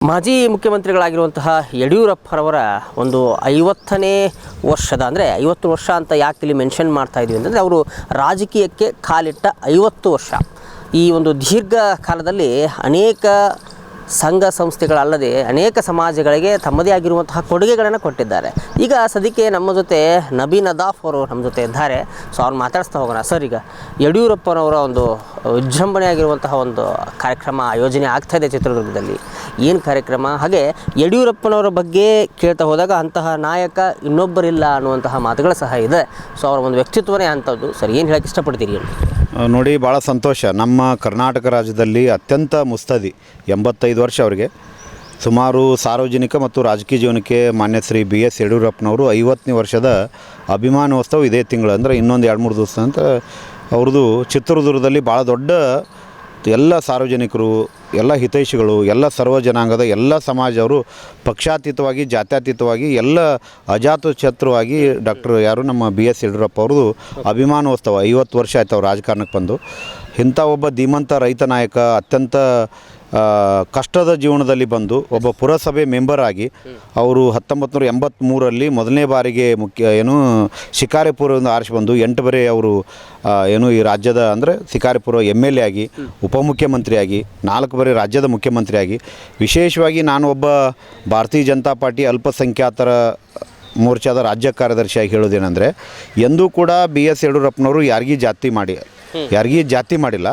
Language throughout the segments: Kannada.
ಮಾಜಿ ಮುಖ್ಯಮಂತ್ರಿಗಳಾಗಿರುವಂತಹ ಯಡಿಯೂರಪ್ಪರವರ ಒಂದು 50ನೇ ವರ್ಷದ ಅಂದರೆ 50 ವರ್ಷ ಅಂತ ಯಾಕೆ ಇಲ್ಲಿ ಮೆನ್ಷನ್ ಮಾಡ್ತಾ ಇದ್ದೀವಿ ಅಂತಂದರೆ ಅವರು ರಾಜಕೀಯಕ್ಕೆ ಕಾಲಿಟ್ಟ 50 ವರ್ಷ. ಈ ಒಂದು ದೀರ್ಘ ಕಾಲದಲ್ಲಿ ಅನೇಕ ಸಂಘ ಸಂಸ್ಥೆಗಳಲ್ಲದೆ ಅನೇಕ ಸಮಾಜಗಳಿಗೆ ತಮ್ಮದೇ ಆಗಿರುವಂತಹ ಕೊಡುಗೆಗಳನ್ನು ಕೊಟ್ಟಿದ್ದಾರೆ. ಈಗ ಸದ್ಯಕ್ಕೆ ನಮ್ಮ ಜೊತೆ ನಬೀನ್ ನದಾಫ್ ಅವರು ನಮ್ಮ ಜೊತೆ ಇದ್ದಾರೆ. ಸೊ ಅವ್ರು ಮಾತಾಡಿಸ್ತಾ ಹೋಗೋಣ. ಸರ್, ಈಗ ಯಡಿಯೂರಪ್ಪನವರ ಒಂದು ವಿಜೃಂಭಣೆ ಆಗಿರುವಂತಹ ಒಂದು ಕಾರ್ಯಕ್ರಮ ಆಯೋಜನೆ ಆಗ್ತಾಯಿದೆ ಚಿತ್ರದುರ್ಗದಲ್ಲಿ. ಏನು ಕಾರ್ಯಕ್ರಮ? ಹಾಗೆ ಯಡಿಯೂರಪ್ಪನವರ ಬಗ್ಗೆ ಕೇಳ್ತಾ ಹೋದಾಗ ಅಂತಹ ನಾಯಕ ಇನ್ನೊಬ್ಬರಿಲ್ಲ ಅನ್ನುವಂತಹ ಮಾತುಗಳು ಸಹ ಇದೆ. ಸೊ ಅವರ ಒಂದು ವ್ಯಕ್ತಿತ್ವನೇ ಅಂಥದ್ದು. ಸರ್, ಏನು ಹೇಳಕ್ಕೆ ಇಷ್ಟಪಡ್ತೀರಿ? ನೋಡಿ, ಭಾಳ ಸಂತೋಷ. ನಮ್ಮ ಕರ್ನಾಟಕ ರಾಜ್ಯದಲ್ಲಿ ಅತ್ಯಂತ ಮುತ್ಸದಿ 85 ವರ್ಷ ಅವರಿಗೆ. ಸುಮಾರು ಸಾರ್ವಜನಿಕ ಮತ್ತು ರಾಜಕೀಯ ಜೀವನಕ್ಕೆ ಮಾನ್ಯ ಶ್ರೀ BS ಯಡಿಯೂರಪ್ಪನವರು 50ನೇ ವರ್ಷದ ಅಭಿಮಾನೋತ್ಸವ ಇದೇ ತಿಂಗಳು, ಅಂದರೆ ಇನ್ನೊಂದು 2-3 ದಿವಸ ಅಂತ ಅವ್ರದ್ದು ಚಿತ್ರದುರ್ಗದಲ್ಲಿ ಭಾಳ ದೊಡ್ಡ ಎಲ್ಲ ಸಾರ್ವಜನಿಕರು, ಎಲ್ಲ ಹಿತೈಷಿಗಳು, ಎಲ್ಲ ಸರ್ವ ಜನಾಂಗದ ಎಲ್ಲ ಸಮಾಜವರು ಪಕ್ಷಾತೀತವಾಗಿ ಜಾತ್ಯತೀತವಾಗಿ ಎಲ್ಲ ಅಜಾತಶತ್ರುವಾಗಿ ನಮ್ಮ BS ಯಡಿಯೂರಪ್ಪ ಅವ್ರದ್ದು ಅಭಿಮಾನೋತ್ಸವ 50 ವರ್ಷ ಆಯ್ತು ಅವ್ರು ರಾಜಕಾರಣಕ್ಕೆ ಬಂದು. ಇಂಥ ಒಬ್ಬ ಧೀಮಂತ ರೈತ ನಾಯಕ ಅತ್ಯಂತ ಕಷ್ಟದ ಜೀವನದಲ್ಲಿ ಬಂದು ಒಬ್ಬ ಪುರಸಭೆ ಮೆಂಬರ್ ಆಗಿ ಅವರು 1983ರಲ್ಲಿ ಮೊದಲನೇ ಬಾರಿಗೆ ಶಿಕಾರಿಪುರದಿಂದ ಆರಿಸಿ ಬಂದು 8 ಬಾರಿ ಅವರು ಈ ರಾಜ್ಯದ ಅಂದರೆ ಶಿಕಾರಿಪುರ MLA ಆಗಿ, ಉಪಮುಖ್ಯಮಂತ್ರಿಯಾಗಿ, 4 ಬಾರಿ ರಾಜ್ಯದ ಮುಖ್ಯಮಂತ್ರಿಯಾಗಿ, ವಿಶೇಷವಾಗಿ ನಾನು ಒಬ್ಬ ಭಾರತೀಯ ಜನತಾ ಪಾರ್ಟಿ ಅಲ್ಪಸಂಖ್ಯಾತರ ಮೋರ್ಚಾದ ರಾಜ್ಯ ಕಾರ್ಯದರ್ಶಿಯಾಗಿ ಹೇಳೋದೇನೆಂದರೆ, ಎಂದೂ ಕೂಡ BS ಯಡಿಯೂರಪ್ಪನವರು ಯಾರಿಗೂ ಜಾತಿ ಮಾಡಿಲ್ಲ.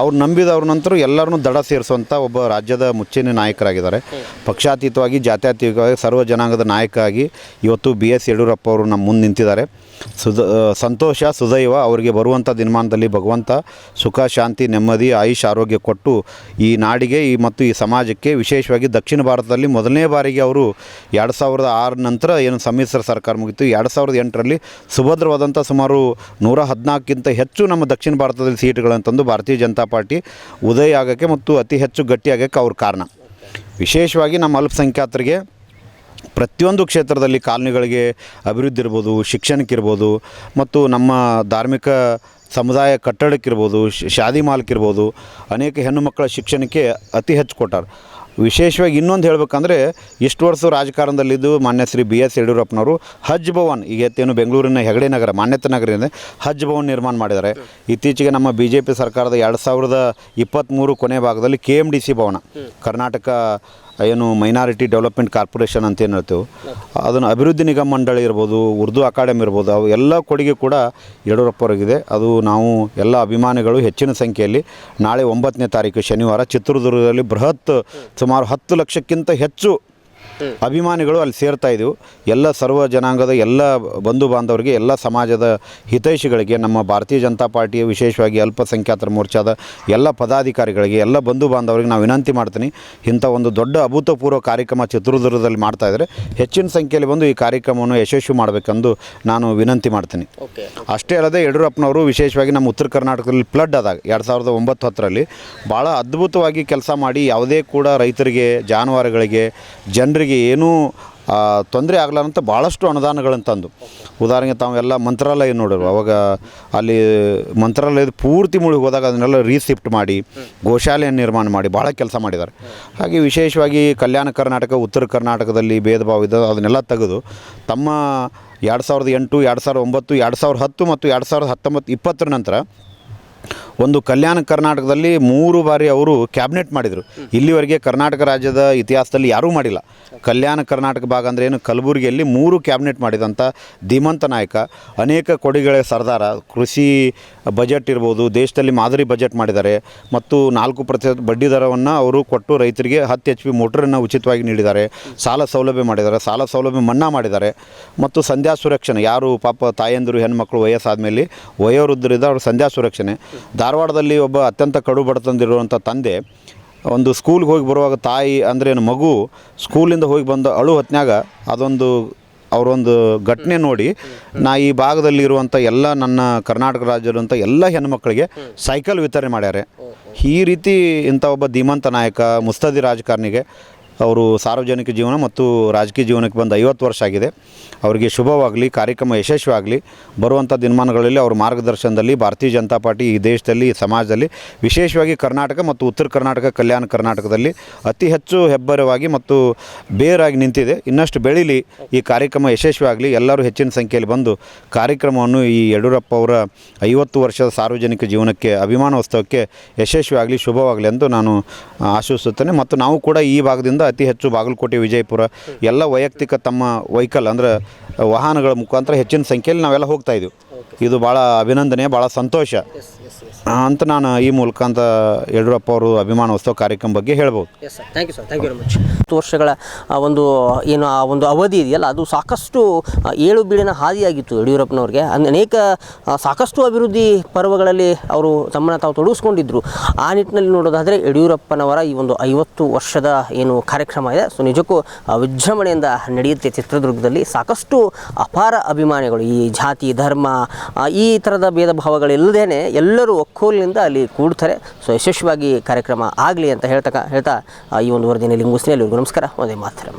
ಅವ್ರು ನಂಬಿದವ್ರ ನಂತರ ಎಲ್ಲರನ್ನೂ ದಡ ಸೇರಿಸುವಂಥ ಒಬ್ಬ ರಾಜ್ಯದ ಮುಚ್ಚಿನ ನಾಯಕರಾಗಿದ್ದಾರೆ. ಪಕ್ಷಾತೀತವಾಗಿ ಜಾತ್ಯತೀತವಾಗಿ ಸರ್ವ ಜನಾಂಗದ ನಾಯಕ ಆಗಿ ಇವತ್ತು BS ಯಡಿಯೂರಪ್ಪ ಅವರು ನಮ್ಮ ಮುಂದೆ ನಿಂತಿದ್ದಾರೆ. ಸಂತೋಷ, ಸುದೈವ. ಅವರಿಗೆ ಬರುವಂಥ ದಿನಮಾನದಲ್ಲಿ ಭಗವಂತ ಸುಖ, ಶಾಂತಿ, ನೆಮ್ಮದಿ, ಆಯುಷ್, ಆರೋಗ್ಯ ಕೊಟ್ಟು ಈ ನಾಡಿಗೆ ಮತ್ತು ಈ ಸಮಾಜಕ್ಕೆ, ವಿಶೇಷವಾಗಿ ದಕ್ಷಿಣ ಭಾರತದಲ್ಲಿ ಮೊದಲನೇ ಬಾರಿಗೆ ಅವರು 2006 ನಂತರ ಸಮ್ಮಿಶ್ರ ಸರ್ಕಾರ ಮುಗಿತು. 2008ರಲ್ಲಿ ಸುಭದ್ರವಾದಂಥ ಸುಮಾರು 114ಕ್ಕಿಂತ ಹೆಚ್ಚು ನಮ್ಮ ದಕ್ಷಿಣ ಭಾರತದಲ್ಲಿ ಸೀಟ್ಗಳಂತಂದು ಭಾರತೀಯ ಜನತಾ ಪಾರ್ಟಿ ಉದಯ ಆಗೋಕ್ಕೆ ಮತ್ತು ಅತಿ ಹೆಚ್ಚು ಗಟ್ಟಿಯಾಗೋಕ್ಕೆ ಅವ್ರ ಕಾರಣ. ವಿಶೇಷವಾಗಿ ನಮ್ಮ ಅಲ್ಪಸಂಖ್ಯಾತರಿಗೆ ಪ್ರತಿಯೊಂದು ಕ್ಷೇತ್ರದಲ್ಲಿ ಕಾಲನಿಗಳಿಗೆ ಅಭಿವೃದ್ಧಿ ಇರ್ಬೋದು, ಶಿಕ್ಷಣಕ್ಕಿರ್ಬೋದು, ಮತ್ತು ನಮ್ಮ ಧಾರ್ಮಿಕ ಸಮುದಾಯ ಕಟ್ಟಡಕ್ಕಿರ್ಬೋದು, ಶಾದಿ ಮಾಲ್ಕಿರ್ಬೋದು, ಅನೇಕ ಹೆಣ್ಣು ಮಕ್ಕಳ ಶಿಕ್ಷಣಕ್ಕೆ ಅತಿ ಹೆಚ್ಚು ಕೊಟ್ಟಾರೆ. ವಿಶೇಷವಾಗಿ ಇನ್ನೊಂದು ಹೇಳಬೇಕಂದ್ರೆ, ಇಷ್ಟು ವರ್ಷ ರಾಜಕಾರಣದಲ್ಲಿದ್ದು ಮಾನ್ಯ ಶ್ರೀ BS ಯಡಿಯೂರಪ್ಪನವರು ಹಜ್ ಭವನ್, ಈಗೇನು ಬೆಂಗಳೂರಿನ ಹೆಗಡೆ ನಗರ ಮಾನ್ಯತೆ ನಗರ ಇದೆ, ಹಜ್ ಭವನ್ ನಿರ್ಮಾಣ ಮಾಡಿದ್ದಾರೆ. ಇತ್ತೀಚೆಗೆ ನಮ್ಮ BJP ಸರ್ಕಾರದ 2023 ಕೊನೆ ಭಾಗದಲ್ಲಿ KMDC ಭವನ, ಕರ್ನಾಟಕ ಮೈನಾರಿಟಿ ಡೆವಲಪ್ಮೆಂಟ್ ಕಾರ್ಪೊರೇಷನ್ ಅಂತ ಏನು ಹೇಳ್ತೇವೆ, ಅದನ್ನು ಅಭಿವೃದ್ಧಿ ನಿಗಮ ಮಂಡಳಿ ಇರ್ಬೋದು, ಉರ್ದು ಅಕಾಡೆಮಿ ಇರ್ಬೋದು, ಅವು ಎಲ್ಲ ಕೊಡುಗೆ ಕೂಡ ಯಡಿಯೂರಪ್ಪವರಿಗಿದೆ. ಅದು ನಾವು ಎಲ್ಲ ಅಭಿಮಾನಿಗಳು ಹೆಚ್ಚಿನ ಸಂಖ್ಯೆಯಲ್ಲಿ ನಾಳೆ 9ನೇ ತಾರೀಕು ಶನಿವಾರ ಚಿತ್ರದುರ್ಗದಲ್ಲಿ ಬೃಹತ್ ಸುಮಾರು 10 ಲಕ್ಷಕ್ಕಿಂತ ಹೆಚ್ಚು ಅಭಿಮಾನಿಗಳು ಅಲ್ಲಿ ಸೇರ್ತಾ ಇದ್ದೆವು. ಎಲ್ಲ ಸರ್ವ ಜನಾಂಗದ ಎಲ್ಲ ಬಂಧು ಬಾಂಧವರಿಗೆ, ಎಲ್ಲ ಸಮಾಜದ ಹಿತೈಷಿಗಳಿಗೆ, ನಮ್ಮ ಭಾರತೀಯ ಜನತಾ ಪಾರ್ಟಿಯ ವಿಶೇಷವಾಗಿ ಅಲ್ಪಸಂಖ್ಯಾತರ ಮೋರ್ಚಾದ ಎಲ್ಲ ಪದಾಧಿಕಾರಿಗಳಿಗೆ, ಎಲ್ಲ ಬಂಧು ಬಾಂಧವರಿಗೆ ನಾವು ವಿನಂತಿ ಮಾಡ್ತೀನಿ, ಇಂಥ ಒಂದು ದೊಡ್ಡ ಅಭೂತಪೂರ್ವ ಕಾರ್ಯಕ್ರಮ ಚಿತ್ರದುರ್ಗದಲ್ಲಿ ಮಾಡ್ತಾಯಿದ್ದಾರೆ. ಹೆಚ್ಚಿನ ಸಂಖ್ಯೆಯಲ್ಲಿ ಬಂದು ಈ ಕಾರ್ಯಕ್ರಮವನ್ನು ಯಶಸ್ವಿ ಮಾಡಬೇಕೆಂದು ನಾನು ವಿನಂತಿ ಮಾಡ್ತೀನಿ. ಅಷ್ಟೇ ಅಲ್ಲದೆ ಯಡಿಯೂರಪ್ಪನವರು ವಿಶೇಷವಾಗಿ ನಮ್ಮ ಉತ್ತರ ಕರ್ನಾಟಕದಲ್ಲಿ ಫ್ಲಡ್ ಆದಾಗ 2009-10ರಲ್ಲಿ ಭಾಳ ಅದ್ಭುತವಾಗಿ ಕೆಲಸ ಮಾಡಿ ಯಾವುದೇ ಕೂಡ ರೈತರಿಗೆ, ಜಾನುವಾರುಗಳಿಗೆ, ಜನರಿಗೆ ಏನೂ ತೊಂದರೆ ಆಗಲಾರಂತ ಭಾಳಷ್ಟು ಅನುದಾನಗಳನ್ನು ತಂದು, ಉದಾಹರಣೆಗೆ ತಾವೆಲ್ಲ ಮಂತ್ರಾಲಯ ನೋಡಿರು, ಅವಾಗ ಅಲ್ಲಿ ಮಂತ್ರಾಲಯದ ಪೂರ್ತಿ ಮುಳುಗಿ ಹೋದಾಗ ಅದನ್ನೆಲ್ಲ ರೀಶಿಫ್ಟ್ ಮಾಡಿ ಗೋಶಾಲೆಯನ್ನು ನಿರ್ಮಾಣ ಮಾಡಿ ಭಾಳ ಕೆಲಸ ಮಾಡಿದ್ದಾರೆ. ಹಾಗೆ ವಿಶೇಷವಾಗಿ ಕಲ್ಯಾಣ ಕರ್ನಾಟಕ, ಉತ್ತರ ಕರ್ನಾಟಕದಲ್ಲಿ ಭೇದ ಭಾವ ಇದ್ದ ಅದನ್ನೆಲ್ಲ ತೆಗೆದು ತಮ್ಮ 2008, 2009, 2010 ಮತ್ತು 2019-20 ನಂತರ ಒಂದು ಕಲ್ಯಾಣ ಕರ್ನಾಟಕದಲ್ಲಿ 3 ಬಾರಿ ಅವರು ಕ್ಯಾಬಿನೆಟ್ ಮಾಡಿದರು. ಇಲ್ಲಿವರೆಗೆ ಕರ್ನಾಟಕ ರಾಜ್ಯದ ಇತಿಹಾಸದಲ್ಲಿ ಯಾರೂ ಮಾಡಿಲ್ಲ. ಕಲ್ಯಾಣ ಕರ್ನಾಟಕ ಭಾಗ ಅಂದರೆ ಕಲಬುರಗಿಯಲ್ಲಿ 3 ಕ್ಯಾಬಿನೆಟ್ ಮಾಡಿದಂಥ ಧೀಮಂತ ನಾಯಕ. ಅನೇಕ ಕೊಡುಗೆಗಳ ಸರ್ದಾರ. ಕೃಷಿ ಬಜೆಟ್ ಇರ್ಬೋದು, ದೇಶದಲ್ಲಿ ಮಾದರಿ ಬಜೆಟ್ ಮಾಡಿದ್ದಾರೆ, ಮತ್ತು 4% ಬಡ್ಡಿ ದರವನ್ನು ಅವರು ಕೊಟ್ಟು ರೈತರಿಗೆ 10 HP ಮೋಟ್ರನ್ನು ಉಚಿತವಾಗಿ ನೀಡಿದ್ದಾರೆ. ಸಾಲ ಸೌಲಭ್ಯ ಮಾಡಿದ್ದಾರೆ, ಸಾಲ ಸೌಲಭ್ಯ ಮನ್ನಾ ಮಾಡಿದ್ದಾರೆ, ಮತ್ತು ಸಂಧ್ಯಾ ಸುರಕ್ಷಣೆ, ಯಾರು ಪಾಪ ತಾಯಂದಿರು ಹೆಣ್ಮಕ್ಳು ವಯಸ್ಸಾದಮೇಲೆ ವಯೋವೃದ್ಧರಿದ್ದ ಅವ್ರ ಸಂಧ್ಯಾ ಸುರಕ್ಷಣೆ. ಧಾರವಾಡದಲ್ಲಿ ಒಬ್ಬ ಅತ್ಯಂತ ಕಡು ಬಡತನದಿರುವಂಥ ತಂದೆ ಒಂದು ಸ್ಕೂಲ್ಗೆ ಹೋಗಿ ಬರುವಾಗ ತಾಯಿ ಅಂದ್ರೇನು ಮಗು ಸ್ಕೂಲಿಂದ ಹೋಗಿ ಬಂದು ಅಳು ಹೊತ್ನ್ಯಾಗ ಅವರೊಂದು ಘಟನೆ ನೋಡಿ ಈ ಭಾಗದಲ್ಲಿರುವಂಥ ಎಲ್ಲ ನನ್ನ ಕರ್ನಾಟಕ ರಾಜ್ಯದಂಥ ಎಲ್ಲ ಹೆಣ್ಣುಮಕ್ಕಳಿಗೆ ಸೈಕಲ್ ವಿತರಣೆ ಮಾಡ್ಯಾರೆ. ಈ ರೀತಿ ಇಂಥ ಒಬ್ಬ ಧೀಮಂತ ನಾಯಕ, ಮುತ್ಸದಿ ರಾಜಕಾರಣಿಗೆ ಅವರು ಸಾರ್ವಜನಿಕ ಜೀವನ ಮತ್ತು ರಾಜಕೀಯ ಜೀವನಕ್ಕೆ ಬಂದು 50 ವರ್ಷ ಆಗಿದೆ. ಅವರಿಗೆ ಶುಭವಾಗಲಿ, ಕಾರ್ಯಕ್ರಮ ಯಶಸ್ವಿಯಾಗಲಿ. ಬರುವಂಥ ದಿನಮಾನಗಳಲ್ಲಿ ಅವರ ಮಾರ್ಗದರ್ಶನದಲ್ಲಿ ಭಾರತೀಯ ಜನತಾ ಪಾರ್ಟಿ ಈ ದೇಶದಲ್ಲಿ, ಸಮಾಜದಲ್ಲಿ, ವಿಶೇಷವಾಗಿ ಕರ್ನಾಟಕ ಮತ್ತು ಉತ್ತರ ಕರ್ನಾಟಕ, ಕಲ್ಯಾಣ ಕರ್ನಾಟಕದಲ್ಲಿ ಅತಿ ಹೆಚ್ಚು ಹೆಬ್ಬರವಾಗಿ ಮತ್ತು ಬೇರಾಗಿ ನಿಂತಿದೆ. ಇನ್ನಷ್ಟು ಬೆಳೀಲಿ, ಈ ಕಾರ್ಯಕ್ರಮ ಯಶಸ್ವಿಯಾಗಲಿ. ಎಲ್ಲರೂ ಹೆಚ್ಚಿನ ಸಂಖ್ಯೆಯಲ್ಲಿ ಬಂದು ಕಾರ್ಯಕ್ರಮವನ್ನು ಈ ಯಡಿಯೂರಪ್ಪ ಅವರ 50 ವರ್ಷದ ಸಾರ್ವಜನಿಕ ಜೀವನಕ್ಕೆ, ಅಭಿಮಾನೋತ್ಸವಕ್ಕೆ ಯಶಸ್ವಿಯಾಗಲಿ, ಶುಭವಾಗಲಿ ಎಂದು ನಾನು ಆಶಿಸುತ್ತೇನೆ. ಮತ್ತು ನಾವು ಕೂಡ ಈ ಭಾಗದಿಂದ ಅತಿ ಹೆಚ್ಚು ಬಾಗಲಕೋಟೆ, ವಿಜಯಪುರ ಎಲ್ಲ ವೈಯಕ್ತಿಕ ತಮ್ಮ ವೆಹಿಕಲ್ ಅಂದರೆ ವಾಹನಗಳ ಮುಖಾಂತರ ಹೆಚ್ಚಿನ ಸಂಖ್ಯೆಯಲ್ಲಿ ನಾವೆಲ್ಲ ಹೋಗ್ತಾಯಿದ್ದೀವಿ. ಇದು ಭಾಳ ಅಭಿನಂದನೆ, ಭಾಳ ಸಂತೋಷ ಅಂತ ನಾನು ಈ ಮೂಲಕ ಅಂತ ಯಡಿಯೂರಪ್ಪ ಅವರು ಅಭಿಮಾನೋತ್ಸವ ಕಾರ್ಯಕ್ರಮ ಬಗ್ಗೆ ಹೇಳ್ಬೋದು. Thank you sir, thank you very much. 10 ವರ್ಷಗಳ ಒಂದು ಏನು ಆ ಒಂದು ಅವಧಿ ಇದೆಯಲ್ಲ, ಅದು ಸಾಕಷ್ಟು ಏಳು ಬೀಳಿನ ಹಾದಿಯಾಗಿತ್ತು ಯಡಿಯೂರಪ್ಪನವ್ರಿಗೆ. ಅನೇಕ ಸಾಕಷ್ಟು ಅಭಿವೃದ್ಧಿ ಪರ್ವಗಳಲ್ಲಿ ಅವರು ತಮ್ಮನ್ನು ತಾವು ತೊಡಗಿಸ್ಕೊಂಡಿದ್ದರು. ಆ ನಿಟ್ಟಿನಲ್ಲಿ ನೋಡೋದಾದರೆ ಯಡಿಯೂರಪ್ಪನವರ ಈ ಒಂದು 50 ವರ್ಷದ ಏನು ಕಾರ್ಯಕ್ರಮ ಇದೆ, ಸೊ ನಿಜಕ್ಕೂ ವಿಜೃಂಭಣೆಯಿಂದ ನಡೆಯುತ್ತೆ ಚಿತ್ರದುರ್ಗದಲ್ಲಿ. ಸಾಕಷ್ಟು ಅಪಾರ ಅಭಿಮಾನಿಗಳು, ಈ ಜಾತಿ, ಧರ್ಮ, ಈ ಥರದ ಭೇದ ಭಾವಗಳಿಲ್ಲದೇ ಎಲ್ಲರೂ ಒಕ್ಕೋಲಿನಿಂದ ಅಲ್ಲಿ ಕೂಡ್ತಾರೆ. ಸೊ ಯಶಸ್ವಿಯಾಗಿ ಕಾರ್ಯಕ್ರಮ ಆಗಲಿ ಅಂತ ಹೇಳ್ತಾ ಈ ಒಂದು ವರದಿನಲ್ಲಿ ಮುಗಿಸ್ತೀನಿ. ಎಲ್ಲರಿಗೂ ನಮಸ್ಕಾರ. ಒಂದೇ ಮಾತರಂ.